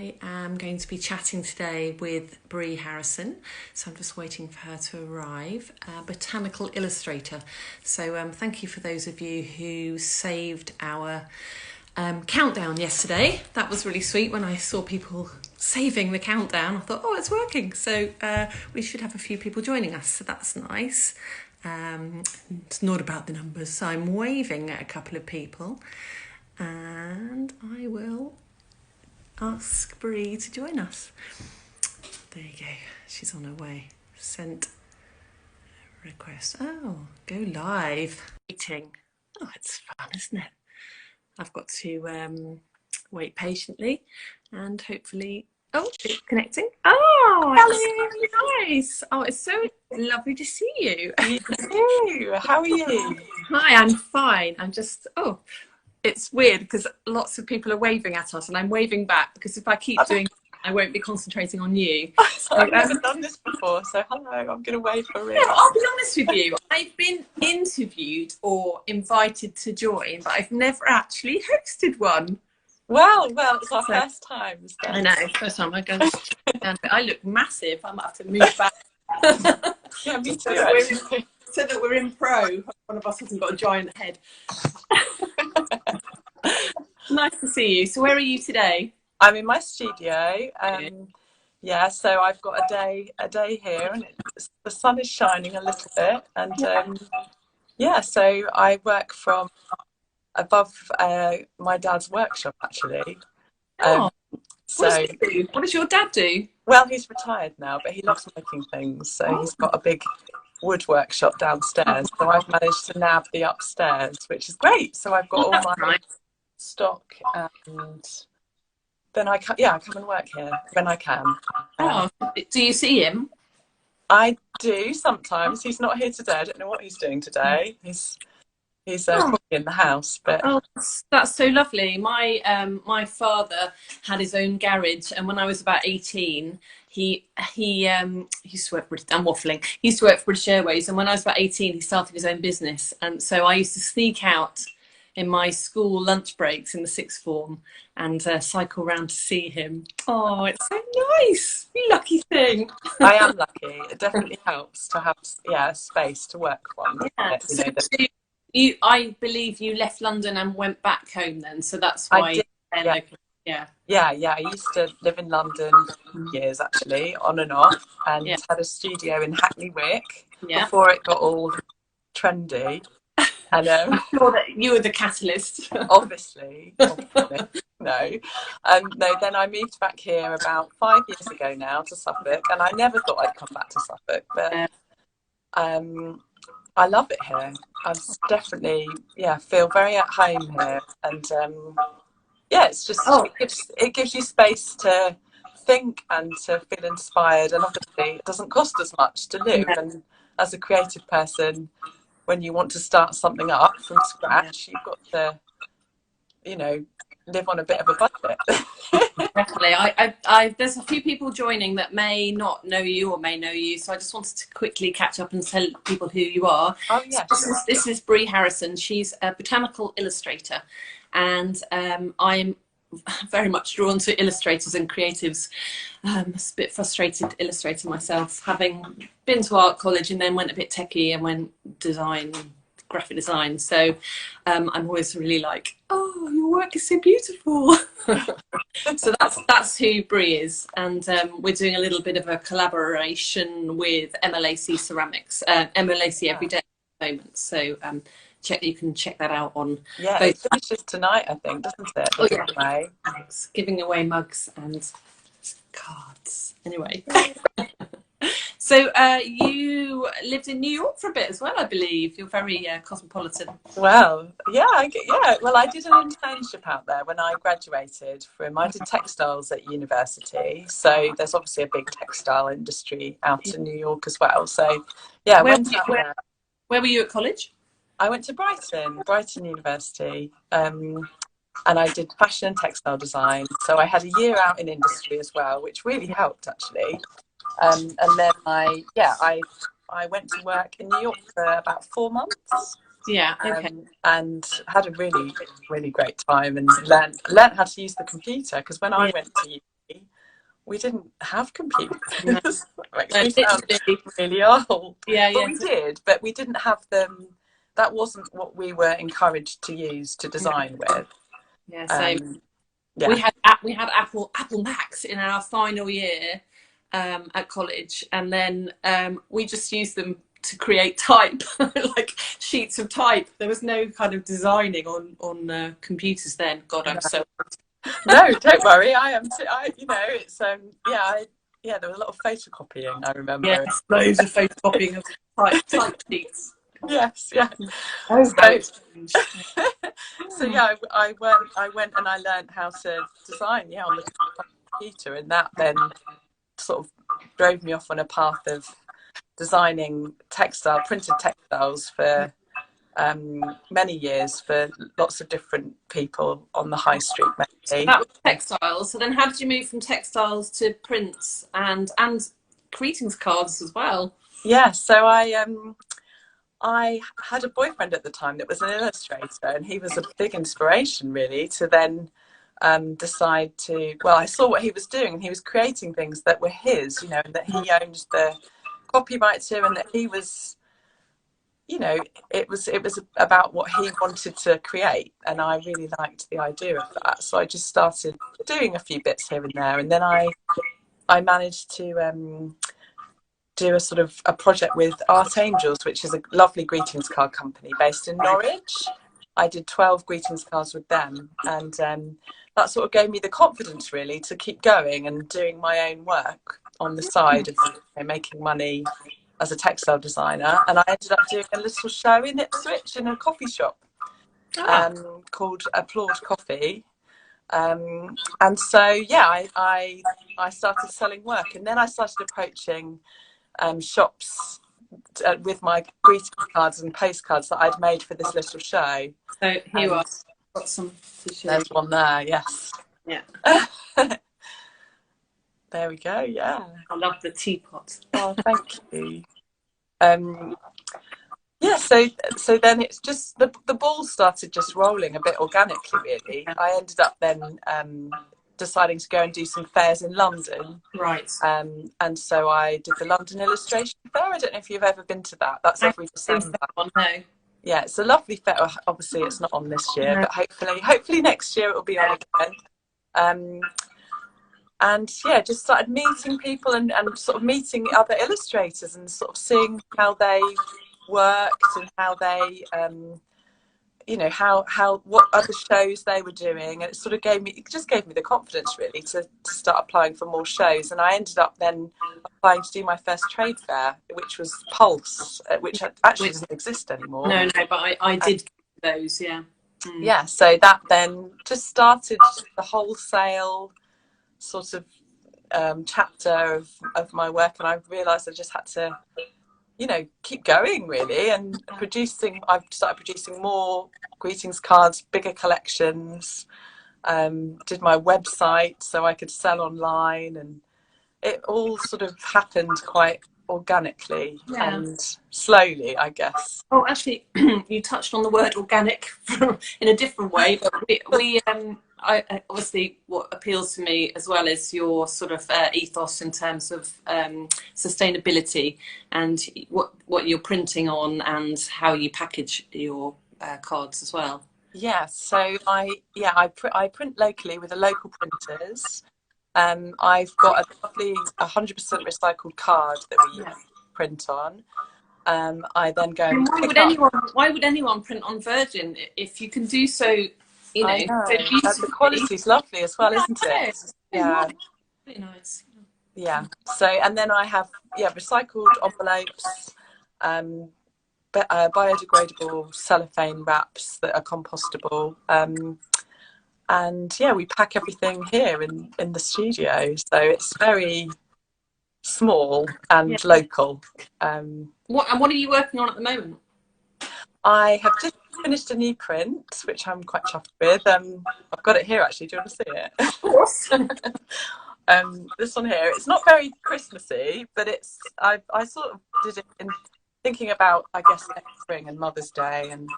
I am going to be chatting today with Brie Harrison, so I'm just waiting for her to arrive. Botanical Illustrator. So thank you for those of you who saved our countdown yesterday. That was really sweet when I saw people saving the countdown. I thought, oh, it's working. So we should have a few people joining us, so that's nice. It's not about the numbers, so I'm waving at a couple of people, and I will ask Brie to join us. There you go. She's on her way. Sent request. Oh, go live. Waiting. Oh, it's fun, isn't it? I've got to wait patiently and hopefully... Oh, it's connecting. Oh, it's really nice. Oh, it's so lovely to see you. You too. How are you? Hi, I'm fine. I'm just... Oh, it's weird because lots of people are waving at us and I'm waving back because if I keep doing... I won't be concentrating on you. I've never done this before, so hello, I'm going to wave for real. Yeah, I'll be honest with you. I've been interviewed or invited to join, but I've never actually hosted one. Well, it's our first time. So. I know, first time. I'm going to down, but I look massive. I might have to move back. Yeah, me too. So that we're in pro. One of us hasn't got a giant head. Nice to see you. So where are you today? I'm in my studio. Yeah, so I've got a day here, and the sun is shining a little bit, and yeah, so I work from above my dad's workshop actually. Oh, so what does your dad do? Well, he's retired now, but he loves making things, so he's got a big wood workshop downstairs. So I've managed to nab the upstairs, which is great. So I've got all my stock, and then I come and work here when I can. Oh, do you see him? I do sometimes. He's not here today. I don't know what he's doing today. He's probably in the house, but that's so lovely. My father had his own garage, and when I was about 18, he used to work for I'm waffling. He used to work for British Airways, and when I was about 18, he started his own business, and so I used to sneak out in my school lunch breaks in the sixth form and cycle round to see him. Oh, it's so nice. You lucky thing. I am lucky. It definitely helps to have space to work from. Yeah. I believe you left London and went back home then, so that's why. I did, yeah. I used to live in London for years actually, on and off, and had a studio in Hackney Wick before it got all trendy. And I'm sure that you were the catalyst. Obviously. No. Then I moved back here about 5 years ago now to Suffolk, and I never thought I'd come back to Suffolk, but I love it here. I definitely, feel very at home here, and it's just it gives you space to think and to feel inspired, and obviously it doesn't cost as much to live. And as a creative person, when you want to start something up from scratch, you've got to, live on a bit of a budget. Definitely. There's a few people joining that may not know you or may know you, so I just wanted to quickly catch up and tell people who you are. Oh, yeah. So this is Brie Harrison. She's a botanical illustrator, and I'm very much drawn to illustrators and creatives. I'm a bit frustrated illustrator myself, having been to art college and then went a bit techie and went graphic design. So I'm always really like, oh, your work is so beautiful. So that's who Brie is, and we're doing a little bit of a collaboration with MLAC Ceramics, MLAC Every Day at the moment. So you can check that out on both. It finishes tonight, I think, doesn't it? Oh yeah, thanks. Giving away mugs and cards. Anyway. So you lived in New York for a bit as well, I believe. You're very cosmopolitan. Well, well, I did an internship out there when I graduated I did textiles at university, so there's obviously a big textile industry out in New York as well. So where were you at college? I went to Brighton University, and I did fashion and textile design. So I had a year out in industry as well, which really helped actually. And then I went to work in New York for about 4 months. Yeah, okay. And had a really, really great time, and learned how to use the computer, because when I went to uni, we didn't have computers. No. Makes me sound really old. Yeah, but we did, but we didn't have them. That wasn't what we were encouraged to use to design with. Yeah, same. Yeah. We had Apple Macs in our final year at college, and then we just used them to create type, like sheets of type. There was no kind of designing on computers then. God, I'm so. No, don't worry. I am too. You know, it's yeah. There was a lot of photocopying. I remember. Yes, loads of photocopying of type sheets. Yes, yeah. Oh, So yeah, I went and I learned how to design, on the computer, and that then sort of drove me off on a path of designing printed textiles for many years for lots of different people on the high street. So that was textiles. So then, how did you move from textiles to prints and greetings cards as well? Yeah, so I had a boyfriend at the time that was an illustrator, and he was a big inspiration really to then decide to. Well, I saw what he was doing, and he was creating things that were his, and that he owned the copyright to, and that he was. It was about what he wanted to create, and I really liked the idea of that. So I just started doing a few bits here and there, and then I managed to do a sort of a project with Art Angels, which is a lovely greetings card company based in Norwich. I did 12 greetings cards with them, and that sort of gave me the confidence really to keep going and doing my own work on the side of making money as a textile designer. And I ended up doing a little show in Ipswich in a coffee shop called Applaud Coffee. And so I started selling work, and then I started approaching shops with my greeting cards and postcards that I'd made for this little show. So here you are. Got some to show. There's one there, yes. Yeah. There we go, yeah. I love the teapot. Oh, thank you. Yeah, so then it's just the ball started just rolling a bit organically, really. I ended up then deciding to go and do some fairs in London. Right. And so I did the London Illustration Fair. I don't know if you've ever been to that. That's every December. No. Yeah, it's a lovely fair. Obviously, it's not on this year, but hopefully next year it will be on again. And yeah, just started meeting people and sort of meeting other illustrators and sort of seeing how they worked and how they what other shows they were doing, and it just gave me the confidence really to start applying for more shows. And I ended up then applying to do my first trade fair, which was Pulse, which actually doesn't exist anymore. No, but I did those, yeah. Yeah, so that then just started the wholesale sort of chapter of my work, and I realised I just had to keep going really, and I've started producing more greetings cards, bigger collections, did my website so I could sell online, and it all sort of happened quite organically and slowly, I guess. Oh, actually, you touched on the word organic in a different way, but we obviously what appeals to me as well is your sort of ethos in terms of sustainability and what you're printing on and how you package your cards as well. Yeah, so I print locally with the local printers. I've got a lovely 100% recycled card that we print on. I then go and why would anyone print on virgin if you can do so? I know. The quality's lovely as well, isn't it? Yeah. Really nice. Yeah. So, and then I have recycled envelopes, biodegradable cellophane wraps that are compostable. And we pack everything here in the studio, so it's very small and local. What are you working on at the moment? I have just finished a new print, which I'm quite chuffed with. I've got it here actually. Do you want to see it? Of course. This one here. It's not very Christmassy, but I sort of did it in thinking about, I guess, next spring and Mother's Day and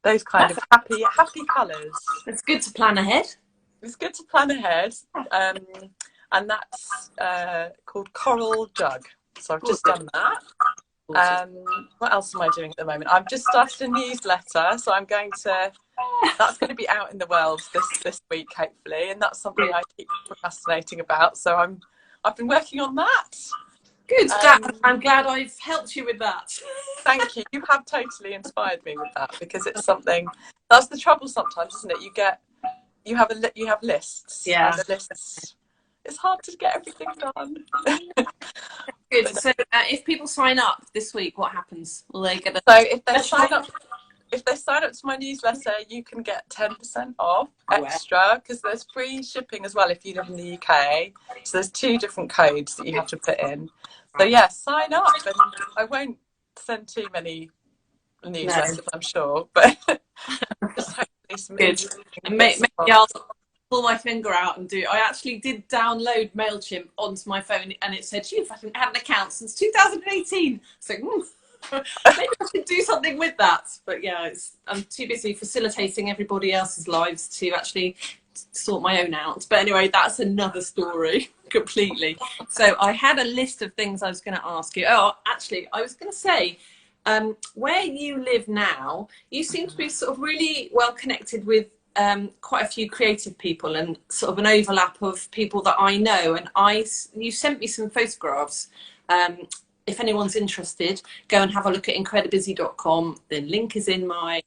those kind of happy colours. It's good to plan ahead. It's good to plan ahead. and that's called Coral Jug. So I've just done that. What else am I doing at the moment? I've just started a newsletter, so that's going to be out in the world this week, hopefully, and that's something I keep procrastinating about. So I've been working on that. Good. I'm glad I've helped you with that. Thank you. You have totally inspired me with that, because it's something that's the trouble sometimes, isn't it? You have lists. Yeah. And the lists. It's hard to get everything done. Good. So if people sign up this week, what happens? Will they get if they sign up to my newsletter, you can get 10% off extra, because there's free shipping as well if you live in the UK. So there's 2 different codes that you have to put in. So yeah, sign up, and I won't send too many newsletters, I'm sure, but just hopefully some good. And maybe I'll pull my finger out and do. I actually did download MailChimp onto my phone, and it said you've had an account since 2018. So maybe I should do something with that. But yeah, I'm too busy facilitating everybody else's lives to actually sort my own out. But anyway, that's another story completely. So I had a list of things I was going to ask you. Oh, actually, I was going to say, where you live now, you seem to be sort of really well connected with quite a few creative people, and sort of an overlap of people that I know. And you sent me some photographs. If anyone's interested, go and have a look at incredibusy.com. The link is in my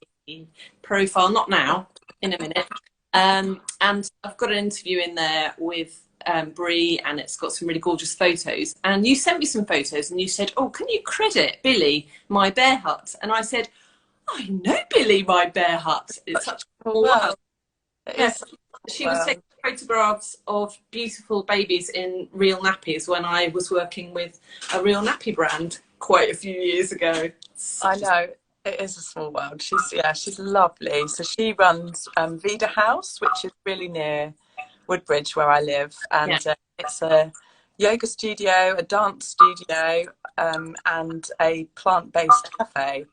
profile, not now, in a minute. And I've got an interview in there with Brie, and it's got some really gorgeous photos. And you sent me some photos, and you said, oh, can you credit Billy, my bear hut? And I said, I know Billy, my bear hut. It's such a cool world. Yes. She was taking photographs of beautiful babies in real nappies when I was working with a real nappy brand quite a few years ago. I know. It is a small world. She's lovely. So she runs Vida House, which is really near Woodbridge where I live, and it's a yoga studio, a dance studio, and a plant-based cafe.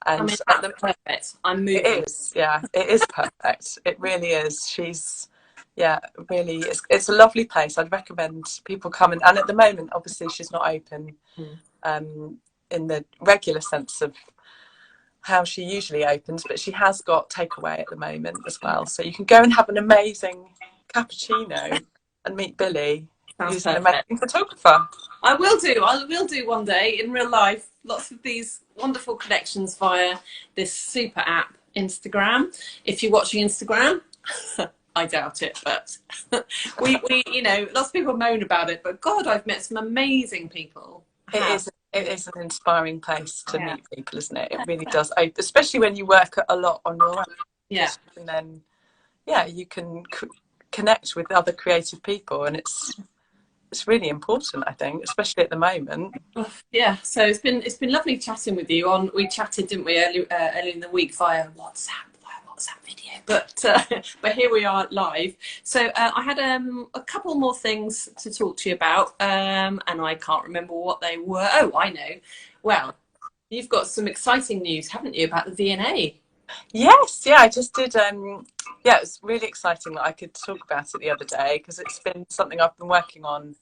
And I mean, that's perfect. I'm moving. It is perfect. It really is. She's really, it's a lovely place. I'd recommend people come and at the moment, obviously, she's not open in the regular sense of how she usually opens, but she has got takeaway at the moment as well. So you can go and have an amazing cappuccino and meet Billy, who's an amazing photographer. I will do one day in real life. Lots of these wonderful connections via this super app, Instagram. If you're watching Instagram, I doubt it, but we lots of people moan about it, but God, I've met some amazing people. It is an inspiring place to meet people, isn't it? It really does, especially when you work a lot on your own. Yeah. And then, you can connect with other creative people, and it's really important, I think, especially at the moment. Yeah. So it's been lovely chatting with you. We chatted, didn't we, earlier in the week via WhatsApp video, but here we are live. So I had a couple more things to talk to you about, and I can't remember what they were. Oh, I know. Well, you've got some exciting news, haven't you, about the V&A? Yes, I just did. It was really exciting that I could talk about it the other day, because it's been something I've been working on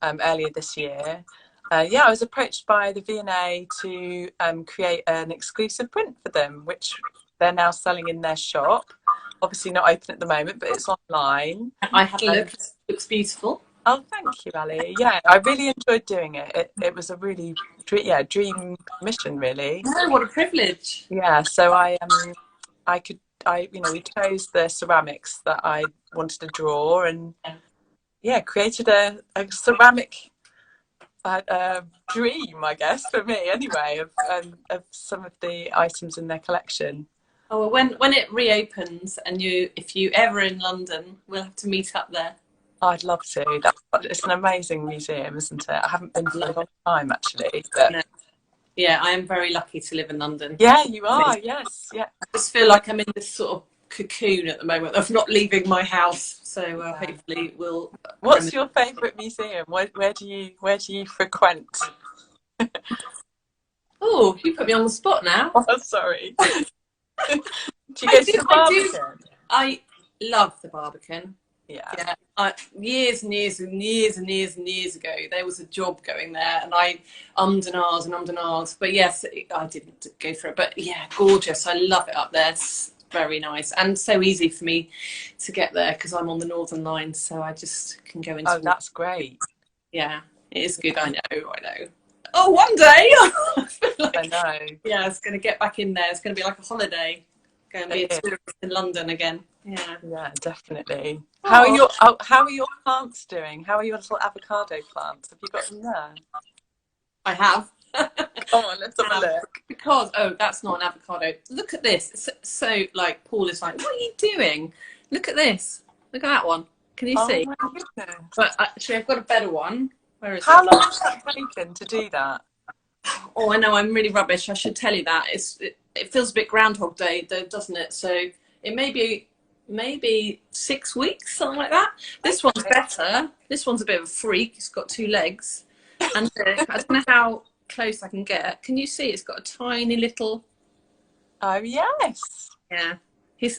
earlier this year. I was approached by the V&A to create an exclusive print for them, which they're now selling in their shop. Obviously not open at the moment, but it's online. I had a look. It looks beautiful. Oh, thank you, Ali. Yeah, I really enjoyed doing it. It was a really dream mission, really. Oh, what a privilege. Yeah, so we chose the ceramics that I wanted to draw, and created a ceramic dream, I guess, for me anyway, of some of the items in their collection. Oh, well, when it reopens, and if you ever in London, we'll have to meet up there. I'd love to. It's an amazing museum, isn't it? I haven't been for a long time, actually. But... No. Yeah, I am very lucky to live in London. Yeah, you are. Yes, yeah. I just feel like I'm in this sort of cocoon at the moment of not leaving my house. So hopefully we'll. What's your favourite museum? Where do you frequent? Oh, you put me on the spot now. Oh, sorry. Do you go to the Barbican? I love the Barbican. Yeah. Years and years and years and years and years ago, there was a job going there, and I ummed and ahed. But yes, I didn't go for it. But yeah, gorgeous. I love it up there. It's very nice and so easy for me to get there because I'm on the Northern Line, so I just can go into. Oh, that's great. Yeah, it is good. I know. Oh, one day. I know. Yeah, it's going to get back in there. It's going to be like a holiday. Go and be a tourist in London again. Yeah, definitely. How are your plants doing? How are your little avocado plants? Have you got them there? I have. Come on, let's have a look. Because that's not an avocado. Look at this. So like Paul is like, what are you doing? Look at this. Look at that one. Can you see? Oh my goodness. But actually, I've got a better one. Where is How it? long has that taken to do that? Oh, I know. I'm really rubbish. I should tell you that. It feels a bit Groundhog Day, though, doesn't it? So it may be maybe 6 weeks, something like that. This one's better. This one's a bit of a freak. It's got 2 legs. And I don't know how close I can get. Can you see? It's got a tiny little. Oh, yes. Yeah.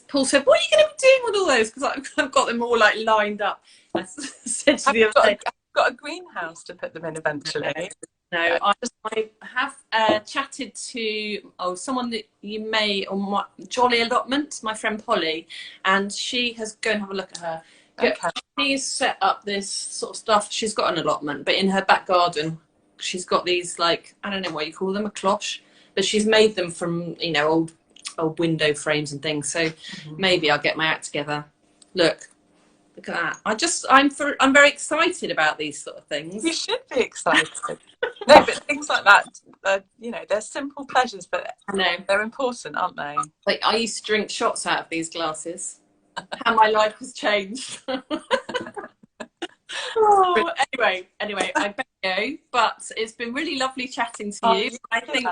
Paul said, what are you going to be doing with all those? Because I've got them all like lined up. I said to the other day. I've got a greenhouse to put them in eventually. No, I have chatted to someone that you may, on my Jolly Allotment, my friend Polly, and she has go and have a look at her. Okay. She's set up this sort of stuff. She's got an allotment, but in her back garden, she's got these like, I don't know what you call them, a cloche, but she's made them from old window frames and things. So maybe I'll get my act together. Look at that. I'm very excited about these sort of things. You should be excited. No, but things like that, they're simple pleasures, but I know they're important, aren't they? Like I used to drink shots out of these glasses. How my life has changed. Anyway, I better go. But it's been really lovely chatting to you. I think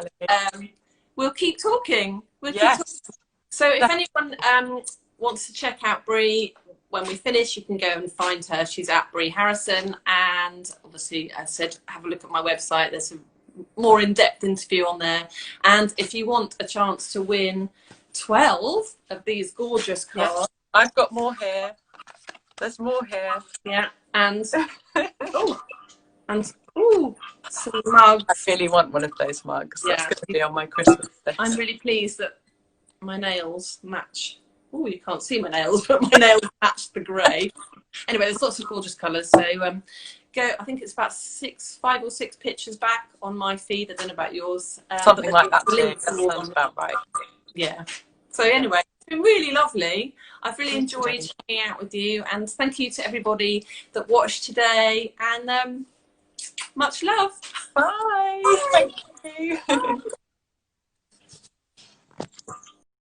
we'll keep talking. So if anyone wants to check out Brie, when we finish, you can go and find her. She's at Brie Harrison. And obviously, as I said, have a look at my website. There's a more in-depth interview on there. And if you want a chance to win 12 of these gorgeous cards. I've got more here. There's more here. Yeah. And, some mugs. I really want one of those mugs. Yeah. That's going to be on my Christmas list. I'm really pleased that my nails match. Oh, you can't see my nails, but my nails match the grey. Anyway, there's lots of gorgeous colours. So go. I think it's about 5 or 6 pictures back on my feed. I don't know about yours. Something like that. That sounds about right. Yeah. So anyway, it's been really lovely. I've really enjoyed hanging out with you, and thank you to everybody that watched today. And much love. Bye. Thank you.